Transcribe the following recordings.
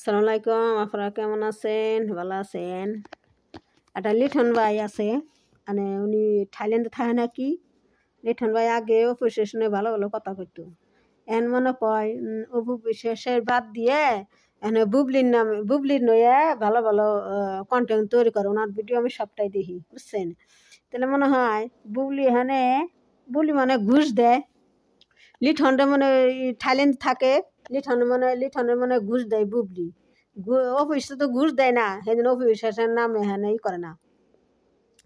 আসসালামু আলাইকুম, আপনারা কেমন আছেন? ভালো আছেন? একটা লিঠন ভাই আছে, মানে উনি থাইল্যান্ডে থাকে নাকি। লিঠন ভাই আগে অফিসে শুনে ভালো ভালো কথা কইতো। এন মনে কয় অপু বিশ্বাসের বাদ দিয়ে এনে বুবলির নয়ে ভালো ভালো কন্টেন্ট তৈরি করে। ওনার ভিডিও আমি সবটাই দেখি, বুঝছেন? তাহলে মনে হয় বুবলি মানে ঘুষ দেয়। লিঠনটা মানে থাইল্যান্ড থাকে, লিঠনের মানে ঘুষ দেয় বুবলি। অফিসে তো ঘুষ দেয় না, সেই জন্য অফিসের নামে হ্যাঁ ই করে না,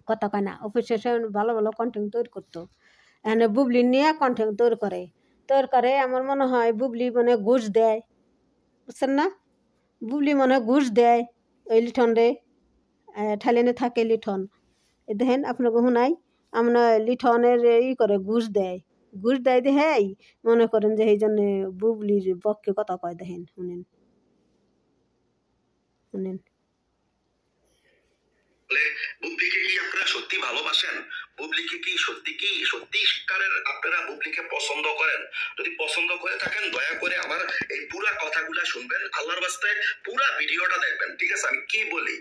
কথা কয় না। অফিসে ভালো ভালো কন্টেন্ট তৈরি করতো, এখানে বুবলি নিয়ে কন্টেন্ট তৈরি করে। আমার মনে হয় বুবলি মানে ঘুষ দেয়, বুঝছেন না? বুবলি মনে হয় ঘুষ দেয় ওই লিঠন রে। থাইল্যান্ডে থাকে লিঠন, দেখেন আপনাকে শুনাই। আমরা লিঠনের করে ঘুষ দেয় হ্যাঁ, মনে করেন যে এই জন্য বুবলির পক্ষে কথা কয়। দেখেন, শুনেন। বুবলিকে কি আপনারা সত্যি ভালোবাসেন? বুবলিকে কি সত্যিকারের আপনারা বুবলিকে পছন্দ করেন? যদি পছন্দ করে থাকেন দয়া করে আমার এই পুরা কথাগুলা শুনবেন, আল্লাহর বাস্তায় পুরা ভিডিওটা দেখবেন, ঠিক আছে? আমি কি বলি,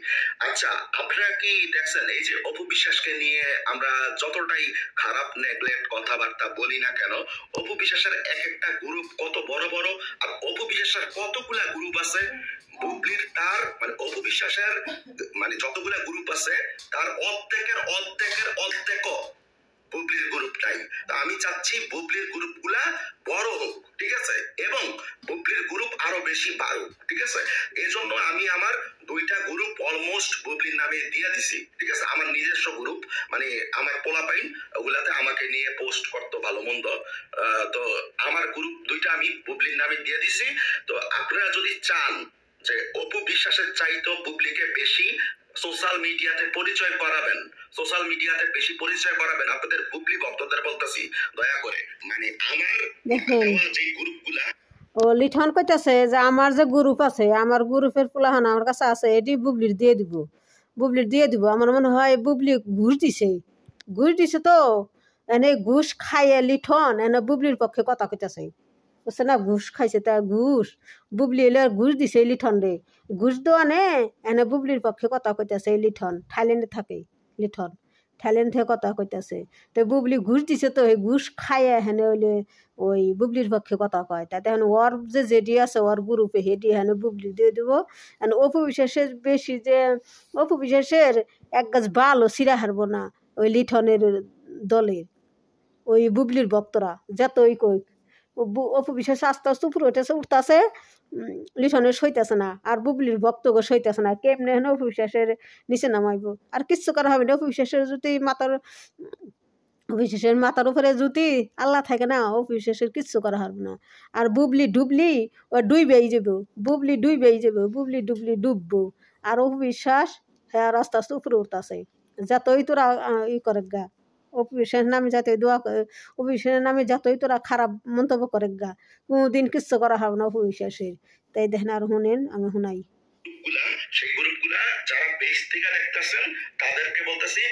আচ্ছা আপনারা কি দেখছেন এই যে অপু বিশ্বাসকে নিয়ে আমরা যতটাই খারাপ নেগলেক্ট কথাবার্তা বলি না কেন, অপু বিশ্বাসের এক একটা গ্রুপ কত বড় বড়, আর অপু বিশ্বাসের কতগুলা গ্রুপ আছে। বুবলির তার মানে অপু বিশ্বাসের মানে যতগুলা গ্রুপ আছে তার অর্ধেকের বুবলির গ্রুপ নাই। তা আমি চাচ্ছি বুবলির গ্রুপগুলা বড় হোক, ঠিক আছে, এবং বুবলির গ্রুপ আরো বেশি বাড়ুক, ঠিক আছে। এই জন্য আমি আমার 2টা গ্রুপ অলমোস্ট বুবলির নামে দিয়ে দিছি, ঠিক আছে। আমার নিজস্ব গ্রুপ, মানে আমার পোলাপাইন, ওগুলাতে আমাকে নিয়ে পোস্ট করতো ভালো মন্দ। তো আমার গ্রুপ 2টা আমি বুবলির নামে দিয়ে দিছি। তো আপনারা যদি চান যে অপু বিশ্বাসের চাইতো বুবলিকে বেশি সোশ্যাল মিডিয়াতে পরিচয় করাবেন, আপনাদের বুবলি ভক্তদের বলতেছি দয়া করে, মানে আমার যে গ্রুপগুলা। ও লিঠন কইতাছে যে আমার যে গ্রুপ আছে, আমার গ্রুপের পোলাহান আমার কাছে আছে, এটি বুবলির দিয়ে দিব। আমার মনে হয় বুবলি ঘুষ দিছে তো এনে ঘুষ খাইয়ে লিঠন এনে বুবলির পক্ষে কথা কইতাছে, বুঝছে না? ঘুষ খাইছে, তা বুবলি এলে ঘুষ দিছে লিঠন রে। ঘুষ দেওয়া নে এনে বুবলির পক্ষে কথা কইতাছে লিঠন। থাইল্যান্ডে থাকে লিঠন, থাইল্যান্ড থেকে কথা কইতাছে। তো বুবলি ঘুষ দিছে তো এই ঘুষ খাইয়ে হেনে হইলে ওই বুবলির পক্ষে কথা কয়। তাতে এখন ওর যে যেডি আছে ওর গ্রুপে হেডি হেনে বুবলি দিয়ে দেবো। এখন অপু বিশ্বাসের এক গাছ বালও ছিঁড়া হারবো না ওই লিঠনের দলের, ওই বুবলির ভক্তরা যতই কই। অপু বিশ্বাস আস্তে আস্তে উপরে উঠতেছে, লিঠনের সইতেছে না, আর বুবলির ভক্তকে সইতেছে না। কেমনে হেন অপু বিশ্বাসের নিচে নামাইব? আর কিচ্ছু করা হবে না। অপু বিশ্বাসের যদি মাথার উপরে যদি আল্লাহ থাকে না, অপু বিশ্বাসের কিচ্ছু করা হবে না। আর বুবলি ও ডুববেই যাবো, বুবলি ডুববো। আর অপু বিশ্বাস হ্যাঁ আস্তে আস্তে উপরে উঠতেছে। যতই তোরা করে গা অপু বিশ্বাসের নামে, অপু বিশ্বাসের নামে যতই তোরা খারাপ মন্তব্য করে গা, কোনোদিন কিচ্ছু করা হবে না অপু বিশ্বাসের। তাই দেখেন, আর শুনেন, আমি শুনাই। সেই গ্রুপগুলা যারা পেজ থেকে দেখতেছেন তাদেরকে বলতেছি,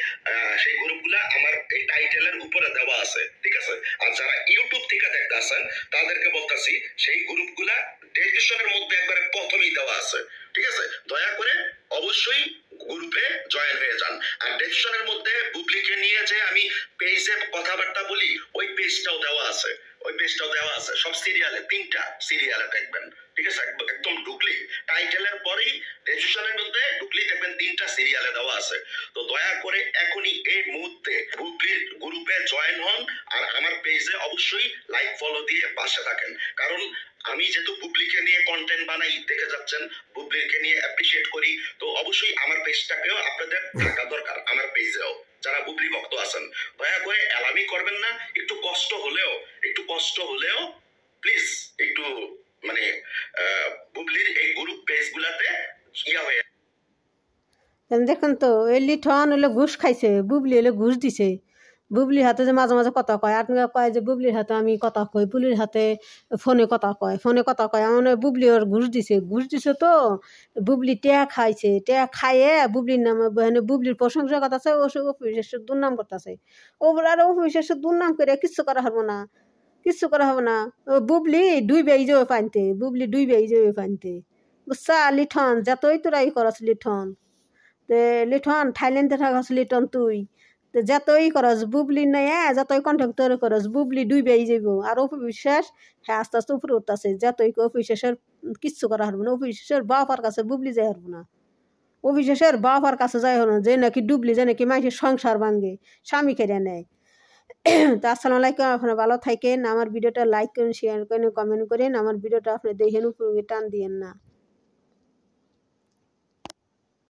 সেই গ্রুপগুলা আমার এই টাইটেলের উপরে দেওয়া আছে, ঠিক আছে। আর যারা ইউটিউব থেকে দেখতেছেন তাদেরকে বলতেছি সেই গ্রুপগুলা ডেসক্রিপশনের মধ্যে একবারে প্রথমেই দেওয়া আছে, ঠিক আছে। দয়া করে অবশ্যই গ্রুপে জয়েন হয়ে যান। আর ডেসক্রিপশনের মধ্যে বুবলিকে নিয়ে যে আমি পেজে কথাবার্তা বলি ওই পেজটাও দেওয়া আছে, সব সিরিয়ালে 3টা সিরিয়ালে দেখবেন, ঠিক আছে। একদম ঢুকলি টাইটেলের পরেই রেজিস্ট্রেশনের মধ্যে ঢুকলি দেখবেন 3টা সিরিয়ালে দেওয়া আছে। তো দয়া করে এখনই এই মুহূর্তে বুবলির গ্রুপে জয়েন হন, আর আমার পেজে অবশ্যই লাইক ফলো দিয়ে পাশে থাকেন। কারণ আমি যেহেতু বুবলিকে নিয়ে কন্টেন্ট বানাই, দেখে যাচ্ছেন বুবলিকে নিয়ে অ্যাপ্রিশিয়েট করি, তো অবশ্যই আমার পেজটাকেও আপনাদের থাকা দরকার। আমার পেজেও যারা বুবলি ভক্ত আছেন দয়া করে এলামি করবেন না। একটু কষ্ট হলেও প্লিজ একটু মানে বুবলির এই গ্রুপ পেজগুলাতে হয়ে। দেখুন তো, এই লিঠন হলে ঘুষ খাইছে, বুবলি হলে ঘুষ দিছে। বুবলির হাতে যে মাঝে মাঝে কথা কয়, আপনি কয় যে বুবলির হাতে আমি কথা কই, বুবলির হাতে ফোনে কথা কয় এমন বুবলি ওর ঘুষ দিছে তো বুবলি টেয়া খাইছে, টেয়া খাইয়ে বুবলির নামে বুবলির প্রশংসা করতেছে, অপু বিশ্বাসের দুর্নাম করতেছে। আর অপু বিশ্বাসের দুর্নাম করে কিচ্ছু করা হবে না। ও বুবলি ডুইবেই যাবে পানিতে, বুঝছা লিঠন যতই তোরা ই করস লিঠন তে লিঠন থাইল্যান্ডে থাকস লিঠন তুই তো যতই করস বুবলি নেই যতই কন্ট্যাক্ট তোর করস বুবলি ডুবেই যাব আর অপবিশ্বাস হ্যাঁ আস্তে আস্তে উপরে উঠতেছে যতই অপবিশ্বাসের কিচ্ছু করা হারবো না অপবিশ্বাসের বাপার কাছে বুবলি যাই হারবো না অপবিশ্বাসের বাপার কাছে যাই হলো যে নাকি ডুবলি যে নাকি মানুষের সংসার ভাঙ্গে স্বামী কেড়ে নেয় তো আসসালামু আলাইকুম আপনারা ভালো থাকেন আমার ভিডিওটা লাইক করেন শেয়ার করেন কমেন্ট করেন আমার ভিডিওটা আপনি দেখেন উপরে টান দিয়েন না